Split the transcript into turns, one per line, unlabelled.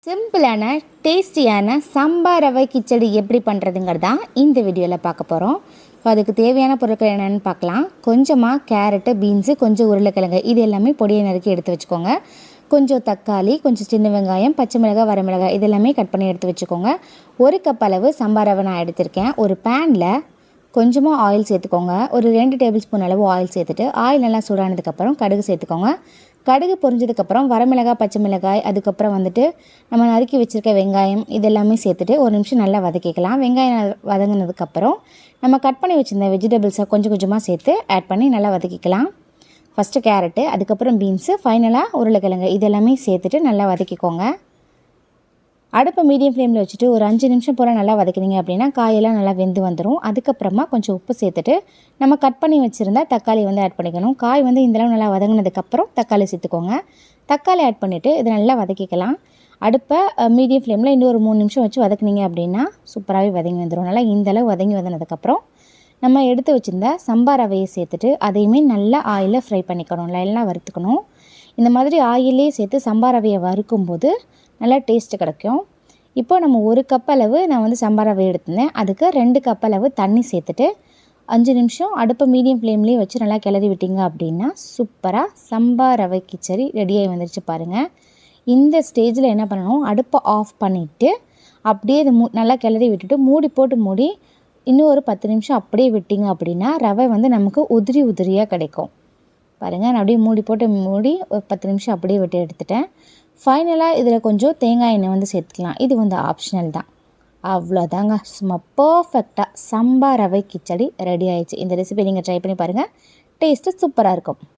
சிம்பிளான டேஸ்டியான சாம்பார் ரவை கிச்சடி எப்படி பண்ணுறதுங்கிறது தான் இந்த வீடியோவில் பார்க்க போகிறோம். அதுக்கு தேவையான பொருட்கள் என்னென்னு பார்க்கலாம். கொஞ்சமாக கேரட்டு, பீன்ஸு, கொஞ்சம் உருளைக்கிழங்கு இது எல்லாமே பொடியை நறுக்கி எடுத்து வச்சுக்கோங்க. கொஞ்சம் தக்காளி, கொஞ்சம் சின்ன வெங்காயம், பச்சை மிளகாய், வரமிளகாய் இது எல்லாமே கட் பண்ணி எடுத்து வச்சுக்கோங்க. 1 கப் அளவு சாம்பார் ரவை நான் எடுத்திருக்கேன். ஒரு பேனில் கொஞ்சமாக ஆயில் சேர்த்துக்கோங்க. ஒரு 2 டேபிள் ஸ்பூன் அளவு ஆயில் சேர்த்துட்டு ஆயில் நல்லா சூடானதுக்கப்புறம் கடுகு சேர்த்துக்கோங்க. கடுகு பொரிஞ்சதுக்கப்புறம் வரமிளகாய், பச்சை மிளகாய், அதுக்கப்புறம் நம்ம நறுக்கி வச்சுருக்க வெங்காயம் இதெல்லாமே சேர்த்துட்டு ஒரு நிமிஷம் நல்லா வதக்கிக்கலாம். வெங்காயம் வதங்கினதுக்கப்புறம் நம்ம கட் பண்ணி வச்சுருந்த வெஜிடபிள்ஸை கொஞ்சம் கொஞ்சமாக சேர்த்து ஆட் பண்ணி நல்லா வதக்கிக்கலாம். ஃபஸ்ட்டு கேரட்டு, அதுக்கப்புறம் பீன்ஸு, ஃபைனலாக உருளைக்கிழங்கு இதெல்லாமே சேர்த்துட்டு நல்லா வதக்கிக்கோங்க. அடுப்பை மீடியம் ஃப்ளேமில் வச்சுட்டு ஒரு 5 நிமிஷம் போல் நல்லா வதக்கினீங்க அப்படின்னா காயெல்லாம் நல்லா வெந்து வந்துடும். அதுக்கப்புறமா கொஞ்சம் உப்பு சேர்த்துட்டு நம்ம கட் பண்ணி வச்சுருந்தா தக்காளி ஆட் பண்ணிக்கணும். காய் இந்தளவு நல்லா வதங்கினதுக்கப்புறம் தக்காளி சேர்த்துக்கோங்க. தக்காளி ஆட் பண்ணிவிட்டு இதை நல்லா வதக்கிக்கலாம். அடுப்பை மீடியம் ஃப்ளேமில் இன்னும் ஒரு 3 நிமிஷம் வச்சு வதக்குனீங்க அப்படின்னா சூப்பராகவே வதங்கி வந்துடும். நல்லா இந்தளவு வதங்கி வதங்கினதுக்கப்புறம் நம்ம எடுத்து வச்சுருந்த சாம்பார் ரவையை சேர்த்துட்டு அதையுமே நல்லா ஆயிலில் ஃப்ரை பண்ணிக்கணும், நல்லா வறுத்துக்கணும். இந்த மாதிரி ஆயிலே சேர்த்து சாம்பார் ரவையை வறுக்கும்போது நல்லா டேஸ்ட்டு கிடைக்கும். இப்போ நம்ம 1 கப் அளவு நான் சாம்பார் ரவை எடுத்திருந்தேன். அதுக்கு 2 கப் அளவு தண்ணி சேர்த்துட்டு 5 நிமிஷம் அடுப்பை மீடியம் ஃப்ளேம்லேயே வச்சு நல்லா கிளறி விட்டிங்க அப்படின்னா சூப்பராக சாம்பார் ரவை கிச்சடி ரெடியாகி வந்துருச்சு பாருங்கள். இந்த ஸ்டேஜில் என்ன பண்ணணும், அடுப்பை ஆஃப் பண்ணிவிட்டு அப்படியே இது நல்லா கிளறி விட்டுட்டு மூடி இன்னும் ஒரு 10 நிமிஷம் அப்படியே விட்டிங்க அப்படின்னா ரவை நமக்கு உதிரி உதிரியாக கிடைக்கும். பாருங்கள், நான் அப்படியே மூடி ஒரு 10 நிமிஷம் அப்படியே விட்டு எடுத்துட்டேன். ஃபைனலாக இதில் கொஞ்சம் தேங்காய் எண்ணெய் சேர்த்துக்கலாம். இது ஆப்ஷனல் தான். அவ்வளோதாங்க, சும்மா பர்ஃபெக்டாக சாம்பார் ரவை கிச்சடி ரெடி ஆயிடுச்சு. இந்த ரெசிபி நீங்கள் ட்ரை பண்ணி பாருங்கள், டேஸ்ட்டு சூப்பராக இருக்கும்.